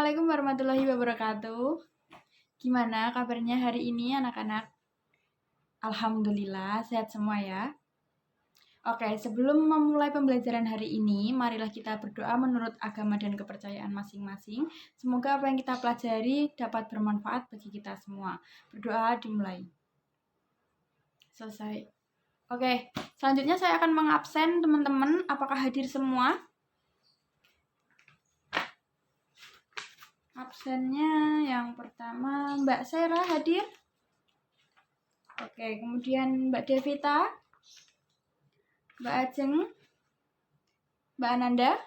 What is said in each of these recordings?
Assalamualaikum warahmatullahi wabarakatuh. Gimana kabarnya hari ini anak-anak? Alhamdulillah sehat semua ya. Oke, sebelum memulai pembelajaran hari ini, marilah kita berdoa menurut agama dan kepercayaan masing-masing. Semoga apa yang kita pelajari dapat bermanfaat bagi kita semua. Berdoa dimulai. Selesai. Oke, selanjutnya saya akan mengabsen teman-teman. Apakah hadir semua? Absennya yang pertama Mbak Sera hadir. Oke, kemudian Mbak Devita, Mbak Ajeng, Mbak Ananda.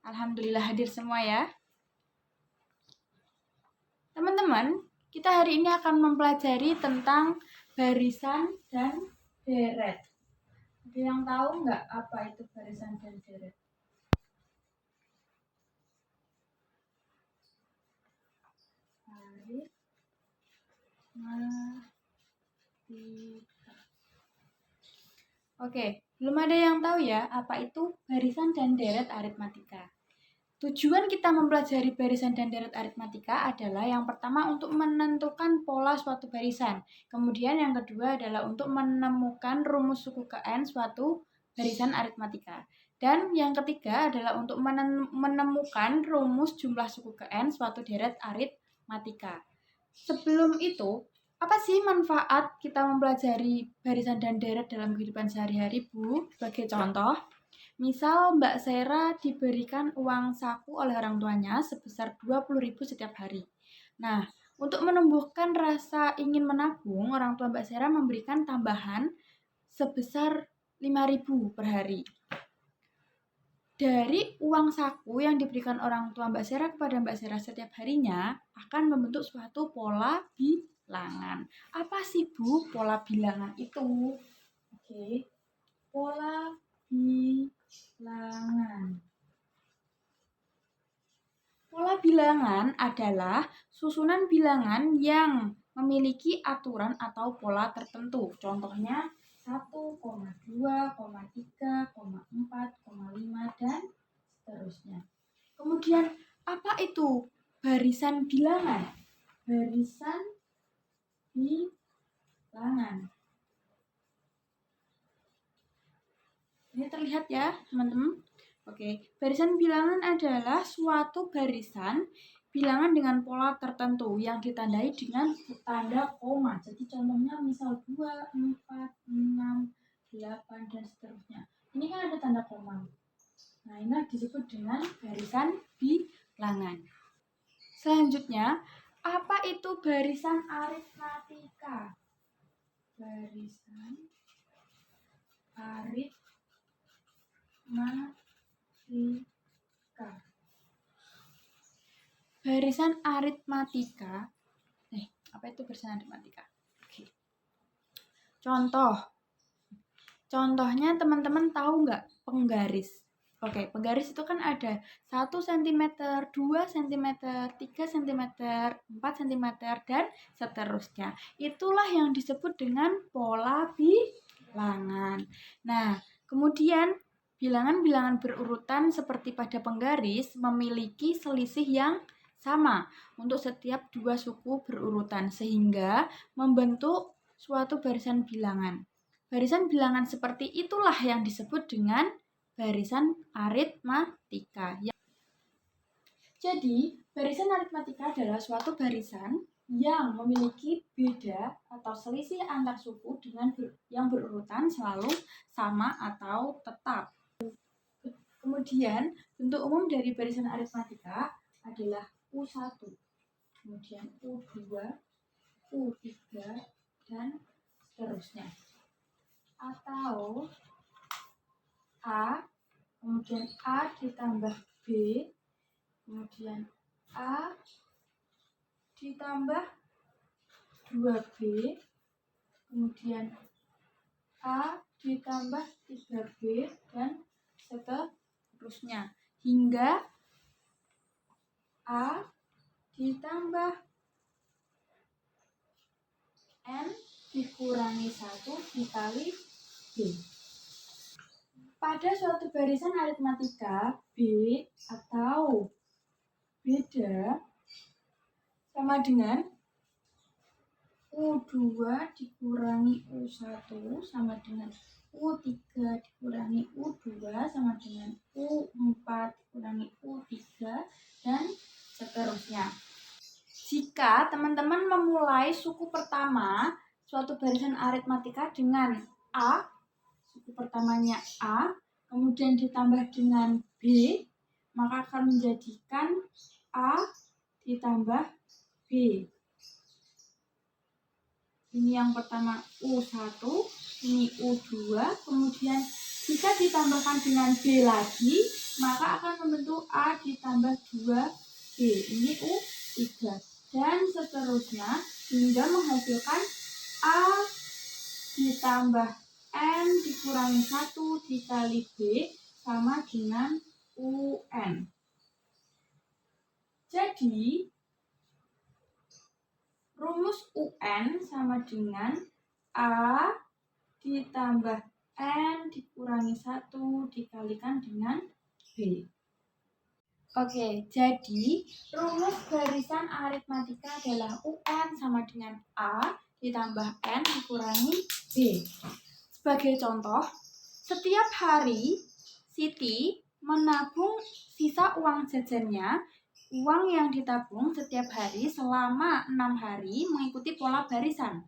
Alhamdulillah hadir semua ya. Teman-teman, kita hari ini akan mempelajari tentang barisan dan deret. Ada yang tahu nggak apa itu barisan dan deret? Baris, Oke, belum ada yang tahu ya apa itu barisan dan deret aritmatika. Tujuan kita mempelajari barisan dan deret aritmatika adalah yang pertama untuk menentukan pola suatu barisan. Kemudian yang kedua adalah untuk menemukan rumus suku ke n suatu barisan aritmatika. Dan yang ketiga adalah untuk menemukan rumus jumlah suku ke n suatu deret aritmatika. Sebelum itu, apa sih manfaat kita mempelajari barisan dan deret dalam kehidupan sehari-hari, Bu? Sebagai contoh, misal Mbak Sera diberikan uang saku oleh orang tuanya sebesar 20.000 setiap hari. Nah, untuk menumbuhkan rasa ingin menabung, orang tua Mbak Sera memberikan tambahan sebesar 5.000 per hari. Dari uang saku yang diberikan orang tua Mbak Sera kepada Mbak Sera setiap harinya akan membentuk suatu pola bilangan. Apa sih Bu pola bilangan itu? Oke, pola bilangan. Pola bilangan adalah susunan bilangan yang memiliki aturan atau pola tertentu. Contohnya 1,2, 3, 4, 5, dan seterusnya. Kemudian, apa itu barisan bilangan? Barisan bilangan. Ini terlihat ya, teman-teman. Oke, barisan bilangan adalah suatu barisan bilangan dengan pola tertentu yang ditandai dengan tanda koma. Jadi contohnya misal 2, 4, 6, 8, dan seterusnya. Ini kan ada tanda koma. Nah, ini disebut dengan barisan bilangan. Selanjutnya, apa itu barisan aritmatika? Barisan aritmatika. Barisan aritmatika. Apa itu barisan aritmatika? Oke. Contohnya teman-teman tahu nggak penggaris? Oke, penggaris itu kan ada 1 cm, 2 cm, 3 cm, 4 cm, dan seterusnya. Itulah yang disebut dengan pola bilangan. Nah, kemudian bilangan-bilangan berurutan seperti pada penggaris memiliki selisih yang sama untuk setiap dua suku berurutan sehingga membentuk suatu barisan bilangan. Barisan bilangan seperti itulah yang disebut dengan barisan aritmatika. Jadi, barisan aritmatika adalah suatu barisan yang memiliki beda atau selisih antar suku dengan yang berurutan selalu sama atau tetap. Kemudian, bentuk umum dari barisan aritmatika adalah U1, kemudian U2, U3, dan seterusnya. Atau A, kemudian A ditambah B, kemudian A ditambah 2B, kemudian A ditambah 3B, dan seterusnya. Hingga A ditambah N dikurangi 1 dikali B. Pada suatu barisan aritmatika, B atau beda sama dengan U2 dikurangi U1 sama dengan U3 dikurangi U2 sama dengan U4 dikurangi U3 dan seterusnya. Jika teman-teman memulai suku pertama suatu barisan aritmatika dengan A, suku pertamanya A, kemudian ditambah dengan B, maka akan menjadikan A ditambah B. Ini yang pertama U1, ini U2, kemudian jika ditambahkan dengan B lagi, maka akan membentuk A ditambah 2B. Ini U3. Dan seterusnya hingga menghasilkan A ditambah N dikurangi 1 dikali B sama dengan UN. Jadi, rumus UN sama dengan A ditambah N dikurangi 1 dikalikan dengan B. Oke, jadi rumus barisan aritmatika adalah UN sama dengan A ditambah N dikurangi B. Sebagai contoh, setiap hari Siti menabung sisa uang jajannya. Uang yang ditabung setiap hari selama 6 hari mengikuti pola barisan.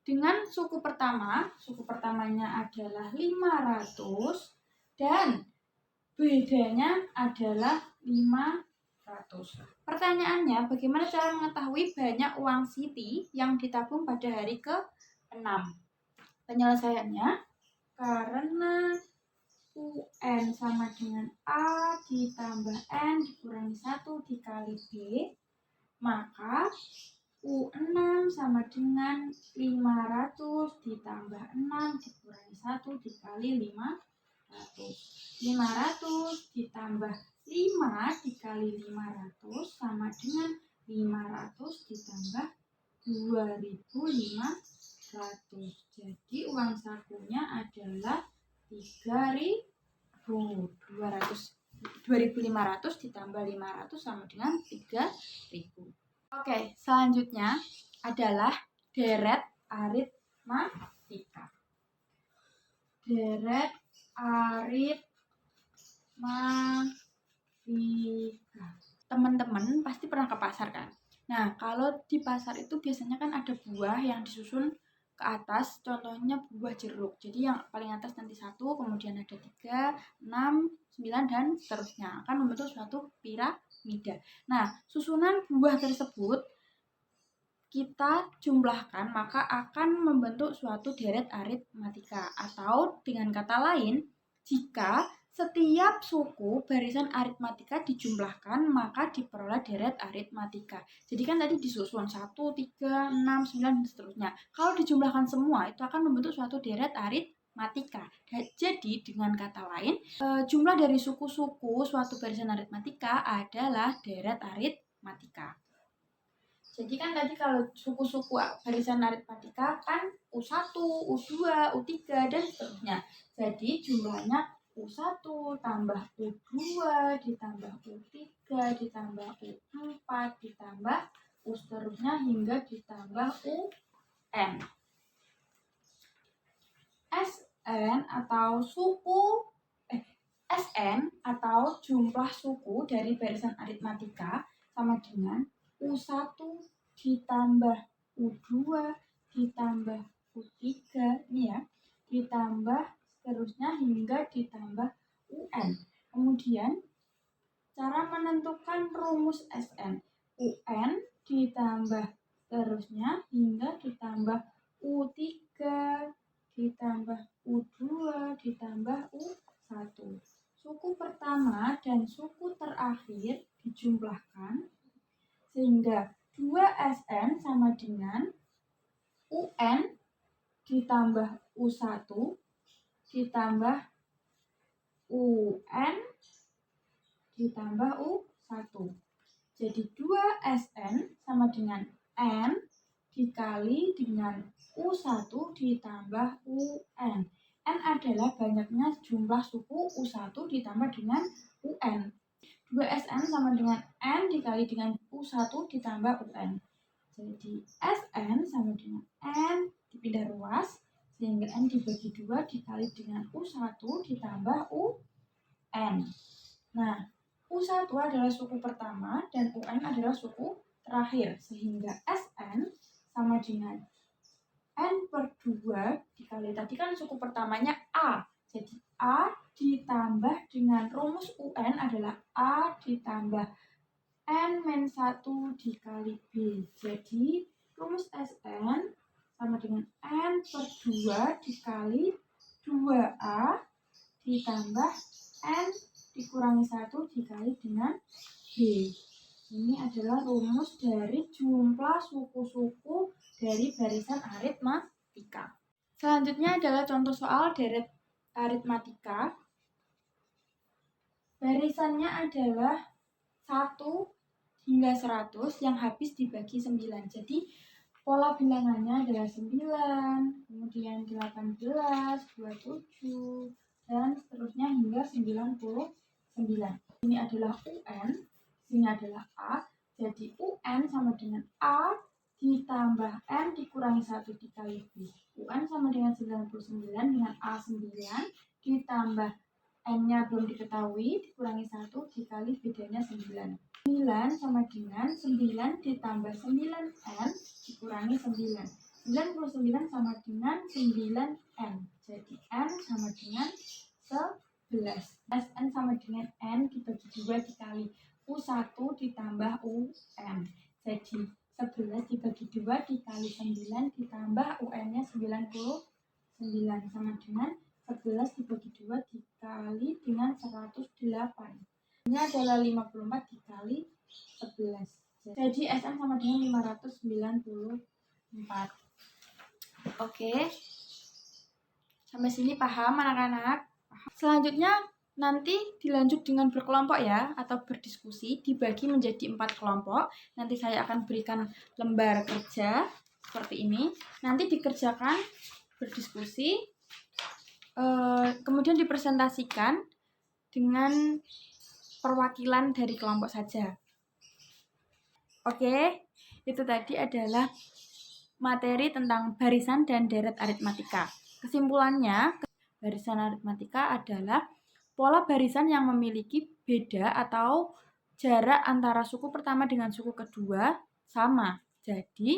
Dengan suku pertamanya adalah 500 dan bedanya adalah 500. Pertanyaannya, bagaimana cara mengetahui banyak uang Siti yang ditabung pada hari ke-6? Penyelesaiannya, karena UN sama dengan A ditambah N dikurangi 1 dikali B, maka U6 sama dengan 500 ditambah 6 dikurangi 1 dikali 500. 500 ditambah 5 dikali 500 sama dengan 500 ditambah 2500. Jadi uang sakunya adalah 2500 ditambah 500 sama dengan 3000. Oke, selanjutnya adalah deret aritmatika. Deret aritmatika. Teman-teman pasti pernah ke pasar kan? Nah, kalau di pasar itu biasanya kan ada buah yang disusun ke atas, contohnya buah jeruk. Jadi yang paling atas nanti 1, kemudian ada 3, 6, 9, dan seterusnya. Akan membentuk suatu piramida. Nah, susunan buah tersebut kita jumlahkan, maka akan membentuk suatu deret aritmatika. Atau dengan kata lain, jika setiap suku barisan aritmatika dijumlahkan, maka diperoleh deret aritmatika. Jadi kan tadi disusun 1, 3, 6, 9, dan seterusnya. Kalau dijumlahkan semua, itu akan membentuk suatu deret aritmatika. Jadi dengan kata lain, jumlah dari suku-suku suatu barisan aritmatika adalah deret aritmatika. Jadi kan tadi kalau suku-suku barisan aritmatika kan U1, U2, U3, dan seterusnya. Jadi jumlahnya U1 tambah U2 ditambah U3 ditambah U4 ditambah U seterusnya hingga ditambah UN. SN atau jumlah suku dari barisan aritmatika sama dengan U1 ditambah U2 ditambah U3 ini ya, ditambah seterusnya hingga ditambah UN. Kemudian cara menentukan rumus SN, UN ditambah terusnya hingga ditambah U3 ditambah U2 ditambah U1. Suku pertama dan suku terakhir dijumlahkan sehingga 2SN sama dengan UN ditambah U1 ditambah UN ditambah U1. Jadi 2SN sama dengan N dikali dengan U1 ditambah UN. N adalah banyaknya jumlah suku U1 ditambah dengan UN. 2Sn sama dengan N dikali dengan U1 ditambah UN. Jadi Sn sama dengan N dipindah ruas, sehingga N dibagi 2 dikali dengan U1 ditambah UN. Nah, U1 adalah suku pertama dan UN adalah suku terakhir, sehingga Sn sama dengan N per 2 dikali, tadi kan suku pertamanya A, jadi A ditambah dengan rumus UN adalah A ditambah N-1 dikali B. Jadi rumus Sn sama dengan N per 2 dikali 2A ditambah N dikurangi 1 dikali dengan B. Ini adalah rumus dari jumlah suku-suku dari barisan aritmatika. Selanjutnya adalah contoh soal deret aritmatika. Barisannya adalah 1 hingga 100 yang habis dibagi 9. Jadi pola bilangannya adalah 9, kemudian 18, 27, dan seterusnya hingga 99. Ini adalah UN. Ini adalah A, jadi UN sama dengan A ditambah N dikurangi 1 dikali B. UN sama dengan 99 dengan A9 ditambah N-nya belum diketahui dikurangi 1 dikali bedanya 9. 9 sama dengan 9 ditambah 9N dikurangi 9. 99 sama dengan 9N. Jadi N sama dengan 11. Sn sama dengan N dibagi 2 dikali U1 ditambah UN. Jadi 11 dibagi 2 dikali 9 ditambah UN-nya 99 sama dengan 11 dibagi 2 dikali dengan 108. Ini adalah 54 dikali 11. Jadi Sn sama dengan 594. Oke. Sampai sini paham anak-anak? Selanjutnya nanti dilanjut dengan berkelompok ya, atau berdiskusi, dibagi menjadi 4 kelompok. Nanti saya akan berikan lembar kerja seperti ini. Nanti dikerjakan berdiskusi, kemudian dipresentasikan dengan perwakilan dari kelompok saja. Oke, itu tadi adalah materi tentang barisan dan deret aritmatika. Kesimpulannya, barisan aritmatika adalah pola barisan yang memiliki beda atau jarak antara suku pertama dengan suku kedua sama. Jadi,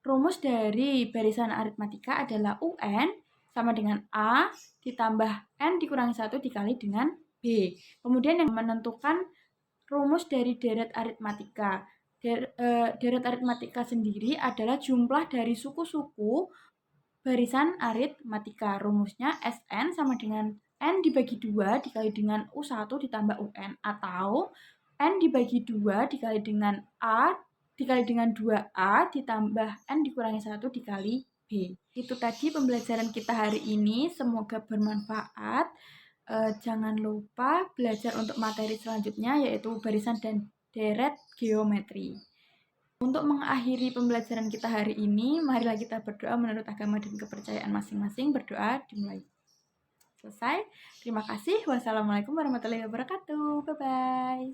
rumus dari barisan aritmatika adalah UN sama dengan A ditambah N dikurangi 1 dikali dengan B. Kemudian yang menentukan rumus dari deret aritmatika. Deret aritmatika sendiri adalah jumlah dari suku-suku barisan aritmatika. Rumusnya Sn sama dengan N dibagi 2 dikali dengan U1 ditambah UN, atau N dibagi 2 dikali dengan A dikali dengan 2A ditambah N dikurangi 1 dikali B. Itu tadi pembelajaran kita hari ini. Semoga bermanfaat. Jangan lupa belajar untuk materi selanjutnya, yaitu barisan dan deret geometri. Untuk mengakhiri pembelajaran kita hari ini, marilah kita berdoa menurut agama dan kepercayaan masing-masing. Berdoa dimulai. Selesai. Terima kasih. Wassalamualaikum warahmatullahi wabarakatuh. Bye-bye.